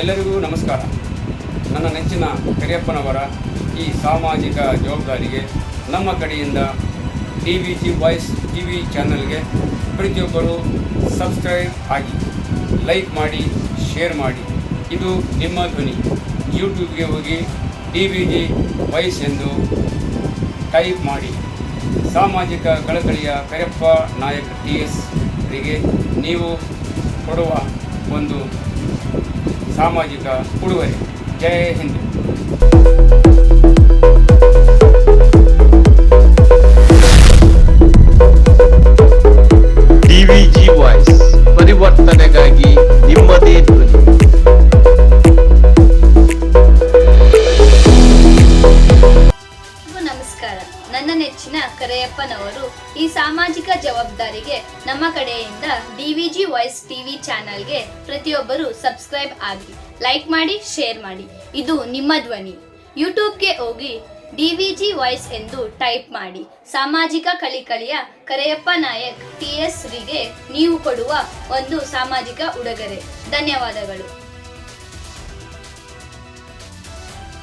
ಎಲ್ಲರಿಗೂ ನಮಸ್ಕಾರ. ನನ್ನ ನೆಚ್ಚಿನ ಕರಿಯಪ್ಪನವರ ಈ ಸಾಮಾಜಿಕ ಜವಾಬ್ದಾರಿಗೆ ನಮ್ಮ ಕಡೆಯಿಂದ DVG ವಾಯ್ಸ್ TV ಚಾನಲ್ಗೆ ಪ್ರತಿಯೊಬ್ಬರು ಸಬ್ಸ್ಕ್ರೈಬ್ ಆಗಿ, ಲೈಕ್ ಮಾಡಿ, ಶೇರ್ ಮಾಡಿ. ಇದು ನಿಮ್ಮ ಧ್ವನಿ. ಯೂಟ್ಯೂಬ್ಗೆ ಹೋಗಿ DVG ವಾಯ್ಸ್ ಎಂದು ಟೈಪ್ ಮಾಡಿ. ಸಾಮಾಜಿಕ ಕಳಕಳಿಯ ಕರಿಯಪ್ಪ ನಾಯಕ್ TS ರಿಗೆ ನೀವು ಕೊಡುವ ಒಂದು ಸಾಮಾಜಿಕ ಉಡುಗೊರೆ. ಜೈ ಹಿಂದ್. DVG ವಾಯ್ಸ್ ಪರಿವರ್ತನೆಗಾಗಿ ನಿಮ್ಮದೇ ಧ್ವನಿ. ನಮಸ್ಕಾರ. ನನ್ನ ನೆಚ್ಚಿನ ಕರಿಯಪ್ಪನವರು ಈ ಸಾಮಾಜಿಕ ಜವಾಬ್ದಾರಿಗೆ ನಮ್ಮ ಕಡೆಯಿಂದ DVG ವಾಯ್ಸ್ TV ಚಾನಲ್ಗೆ ಪ್ರತಿಯೊಬ್ಬರು ಸಬ್ಸ್ಕ್ರೈಬ್ ಆಗಿ, ಲೈಕ್ ಮಾಡಿ, ಶೇರ್ ಮಾಡಿ. ಇದು ನಿಮ್ಮ ಧ್ವನಿ. ಯೂಟ್ಯೂಬ್ಗೆ ಹೋಗಿ DVG ವಾಯ್ಸ್ ಎಂದು ಟೈಪ್ ಮಾಡಿ. ಸಾಮಾಜಿಕ ಕಳಕಳಿಯ ಕರಿಯಪ್ಪ ನಾಯಕ್ TS ರಿಗೆ ನೀವು ಕೊಡುವ ಒಂದು ಸಾಮಾಜಿಕ ಉಡುಗೊರೆ. ಧನ್ಯವಾದಗಳು.